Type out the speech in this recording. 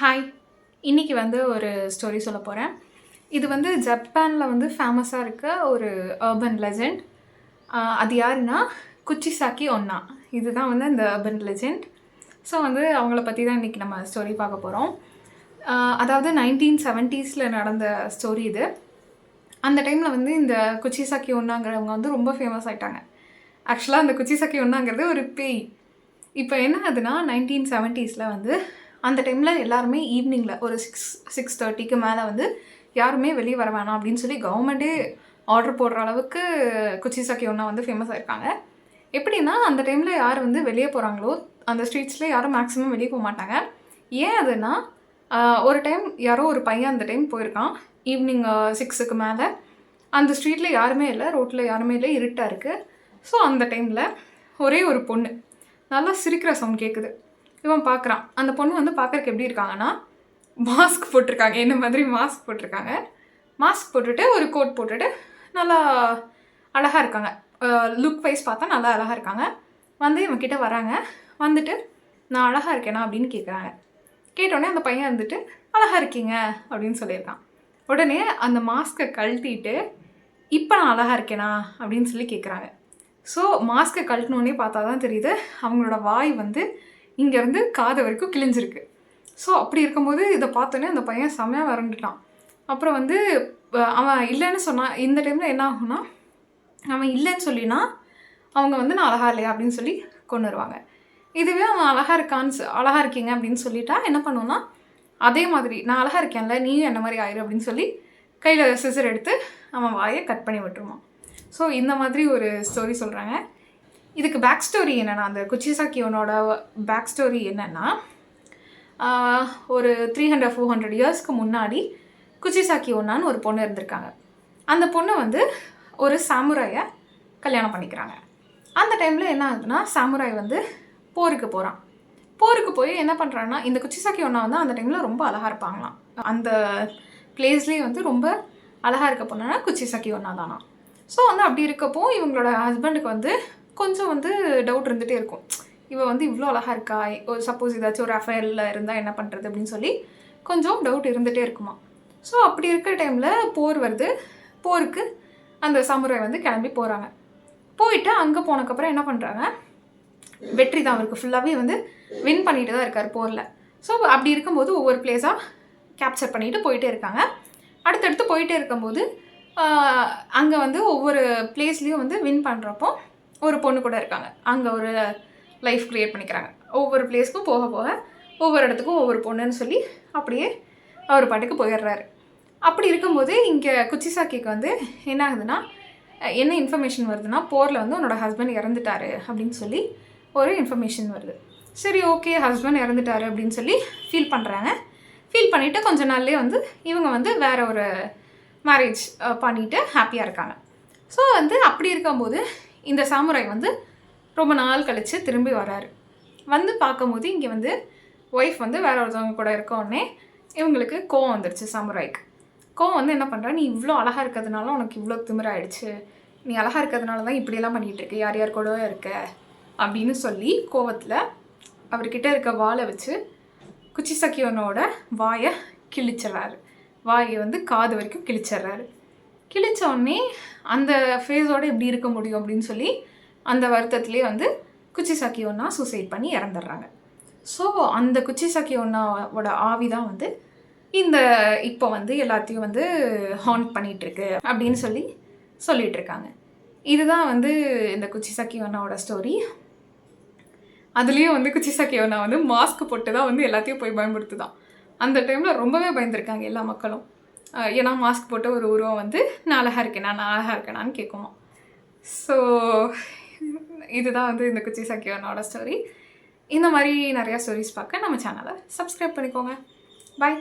Hi. இன்னைக்கு வந்து ஒரு ஸ்டோரி சொல்ல போகிறேன். இது வந்து ஜப்பானில் வந்து ஃபேமஸாக இருக்க ஒரு அர்பன் லெஜெண்ட். அது யாருன்னா குச்சிசாக்கி ஒன்னா. இதுதான் வந்து அந்த அர்பன் லெஜெண்ட். ஸோ வந்து அவங்கள பற்றி தான் இன்றைக்கி நம்ம ஸ்டோரி பார்க்க போகிறோம். அதாவது 1970s நடந்த ஸ்டோரி இது. அந்த டைமில் வந்து இந்த குச்சிசாக்கி ஒன்னாங்கிறவங்க வந்து ரொம்ப ஃபேமஸ் ஆகிட்டாங்க. ஆக்சுவலாக அந்த குச்சிசாக்கி ஒன்னாங்கிறது ஒரு பேய். இப்போ என்ன ஆகுதுன்னா 1970s வந்து அந்த டைமில் எல்லாருமே ஈவினிங்கில் ஒரு 6:30க்கு மேலே வந்து யாருமே வெளியே வர வேணாம் அப்படின்னு சொல்லி கவர்மெண்ட்டே ஆர்டர் போடுற அளவுக்கு குச்சிசாக்கி ஒன்னா வந்து ஃபேமஸ் ஆகிருக்காங்க. எப்படின்னா அந்த டைமில் யார் வந்து வெளியே போகிறாங்களோ அந்த ஸ்ட்ரீட்ஸில் யாரும் மேக்ஸிமம் வெளியே போக மாட்டாங்க. ஏன் அதுனா ஒரு டைம் யாரோ ஒரு பையன் அந்த டைம் போயிருக்கான். ஈவினிங் 6க்கு மேலே அந்த ஸ்ட்ரீட்டில் யாருமே இல்லை, ரோட்டில் யாருமே இல்லை, இருட்டாக இருக்குது. ஸோ அந்த டைமில் ஒரே ஒரு பொண்ணு நல்லா சிரிக்கிற சவுண்ட் கேட்குது. இவன் பார்க்குறான். அந்த பொண்ணு வந்து பார்க்குறக்கு எப்படி இருக்காங்கன்னா மாஸ்க் போட்டிருக்காங்க, என்ன மாதிரி மாஸ்க் போட்டிருக்காங்க. மாஸ்க் போட்டுட்டு ஒரு கோட் போட்டுட்டு நல்லா அழகாக இருக்காங்க. லுக் வைஸ் பார்த்தா நல்லா அழகாக இருக்காங்க. வந்து இவன்கிட்ட வராங்க. வந்துட்டு நான் அழகாக இருக்கேனா அப்படின்னு கேட்குறாங்க. கேட்டோடனே அந்த பையன் வந்துட்டு அழகாக இருக்கீங்க அப்படின்னு சொல்லியிருக்கான். உடனே அந்த மாஸ்க்கை கழட்டிட்டு இப்போ நான் அழகாக இருக்கேனா அப்படின்னு சொல்லி கேட்குறாங்க. ஸோ மாஸ்க்கை கழட்டினோடனே பார்த்தா தான் தெரியுது அவங்களோட வாய் வந்து இங்கேருந்து காது வரைக்கும் கிழிஞ்சிருக்கு. ஸோ அப்படி இருக்கும்போது இதை பார்த்தோன்னே அந்த பையன் செம்மையாக வறண்டுட்டான். அப்புறம் வந்து அவன் இல்லைன்னு சொன்னான். இந்த டைமில் என்ன ஆகும்னா அவன் இல்லைன்னு சொல்லினா அவங்க வந்து நான் அழகா இல்லையா அப்படின்னு சொல்லி கொண்டு வருவாங்க. இதுவே அவன் அழகாக இருக்கீங்க அப்படின்னு சொல்லிட்டா என்ன பண்ணுவோன்னா அதே மாதிரி நான் அழகாக இருக்கேன்ல நீயும் என்ன மாதிரி ஆயிரு அப்படின்னு சொல்லி கையில் சிசர் எடுத்து அவன் வாயை கட் பண்ணி விட்டுருவான். ஸோ இந்த மாதிரி ஒரு ஸ்டோரி சொல்கிறாங்க. இதுக்கு பேக் ஸ்டோரி என்னென்னா அந்த குச்சிசாக்கி ஒன்னோட பேக் ஸ்டோரி என்னென்னா ஒரு 300-400 இயர்ஸ்க்கு முன்னாடி குச்சிசாக்கி ஒன்னான்னு ஒரு பொண்ணு இருந்திருக்காங்க. அந்த பொண்ணு வந்து ஒரு சாமுராயை கல்யாணம் பண்ணிக்கிறாங்க. அந்த டைமில் என்ன ஆகுதுன்னா சாமுராய் வந்து போருக்கு போகிறான். போருக்கு போய் என்ன பண்ணுறான்னா இந்த குச்சிசாக்கி ஒன்னா வந்து அந்த டைமில் ரொம்ப அழகாக இருப்பாங்களாம். அந்த பிளேஸ்லேயே வந்து ரொம்ப அழகாக இருக்க பொண்ணுன்னா குச்சிசாக்கி ஒன்னா தானா. ஸோ வந்து அப்படி இருக்கப்போ இவங்களோட ஹஸ்பண்டுக்கு வந்து கொஞ்சம் வந்து டவுட் இருந்துகிட்டே இருக்கும். இவள் வந்து இவ்வளோ அழகாக இருக்கா, ஒரு சப்போஸ் ஏதாச்சும் ஒரு அஃபேரில் இருந்தால் என்ன பண்ணுறது அப்படின்னு சொல்லி கொஞ்சம் டவுட் இருந்துகிட்டே இருக்குமா. ஸோ அப்படி இருக்கிற டைமில் போர் வருது. போருக்கு அந்த சாமுராய் வந்து கிளம்பி போகிறாங்க. போயிட்டு அங்கே போனதுக்கப்புறம் என்ன பண்ணுறாங்க, வெற்றி தான் அவருக்கு ஃபுல்லாகவே வந்து வின் பண்ணிட்டு தான் இருக்கார் போரில். ஸோ அப்படி இருக்கும்போது ஒவ்வொரு பிளேஸாக கேப்சர் பண்ணிட்டு போயிட்டே இருக்காங்க. அடுத்தடுத்து போயிட்டே இருக்கும்போது அங்கே வந்து ஒவ்வொரு பிளேஸ்லேயும் வந்து வின் பண்ணுறப்போ ஒரு பொண்ணு கூட இருக்காங்க. அங்கே ஒரு லைஃப் க்ரியேட் பண்ணிக்கிறாங்க. ஒவ்வொரு பிளேஸ்க்கும் போக போக ஒவ்வொரு இடத்துக்கும் ஒவ்வொரு பொண்ணுன்னு சொல்லி அப்படியே அவர் பாட்டுக்கு போயிடுறாரு. அப்படி இருக்கும்போது இங்கே குச்சிசாக்கிக்கு வந்து என்ன ஆகுதுன்னா என்ன இன்ஃபர்மேஷன் வருதுன்னா போரில் வந்து உன்னோட ஹஸ்பண்ட் இறந்துட்டாரு அப்படின்னு சொல்லி ஒரு இன்ஃபர்மேஷன் வருது. சரி ஓகே ஹஸ்பண்ட் இறந்துட்டாரு அப்படின்னு சொல்லி ஃபீல் பண்ணுறாங்க. ஃபீல் பண்ணிவிட்டு கொஞ்ச நாள்லேயே வந்து இவங்க வந்து வேற ஒரு மேரேஜ் பண்ணிவிட்டு ஹாப்பியாக இருக்காங்க. ஸோ வந்து அப்படி இருக்கும்போது இந்த சாமுராய் வந்து ரொம்ப நாள் கழித்து திரும்பி வராரு. வந்து பார்க்கும்போது இங்கே வந்து ஒய்ஃப் வந்து வேற ஒருத்தவங்க கூட இருக்க உடனே இவங்களுக்கு கோவம் வந்துடுச்சு. சாமுராய்க்கு கோவம் வந்து என்ன பண்ணுறா, நீ இவ்வளோ அழகாக இருக்கிறதுனால உனக்கு இவ்வளோ திமிராயிடுச்சு, நீ அழகாக இருக்கிறதுனால தான் இப்படியெல்லாம் பண்ணிகிட்டு இருக்க, யார் யார் கூடவே இருக்க அப்படின்னு சொல்லி கோவத்தில் அவர்கிட்ட இருக்க வாளை வச்சு குச்சிசாக்கியோனோட வாயை கிழிச்சிட்றாரு. வாயை வந்து காது வரைக்கும் கிழிச்சிட்றாரு. கிழிச்ச உடனே அந்த ஃபேஸோடு எப்படி இருக்க முடியும் அப்படின்னு சொல்லி அந்த வருத்தத்துலேயே வந்து குச்சிசாக்கி ஒன்னா சூசைட் பண்ணி இறந்துடுறாங்க. ஸோ அந்த குச்சிசாக்கி ஒன்னாவோட ஆவி தான் வந்து இந்த இப்போ வந்து எல்லாத்தையும் வந்து ஹாண்ட் பண்ணிகிட்ருக்கு அப்படின்னு சொல்லிகிட்டு இருக்காங்க. இதுதான் வந்து இந்த குச்சிசாக்கி ஒன்னாவோட ஸ்டோரி. அதுலேயும் வந்து குச்சிசாக்கி ஒன்னா வந்து மாஸ்க் போட்டு தான் வந்து எல்லாத்தையும் போய் பயன்படுத்துதான். அந்த டைமில் ரொம்பவே பயந்துருக்காங்க எல்லா மக்களும். ஏன்னா மாஸ்க் போட்டு ஒரு உருவம் வந்து நான் அழகாக இருக்கேனான்னு கேட்குமா. ஸோ இதுதான் வந்து இந்த குச்சிசாக்கி ஒன்னாவோட ஸ்டோரி. இந்த மாதிரி நிறையா ஸ்டோரிஸ் பார்க்க நம்ம சேனலை சப்ஸ்கிரைப் பண்ணிக்கோங்க. பாய்.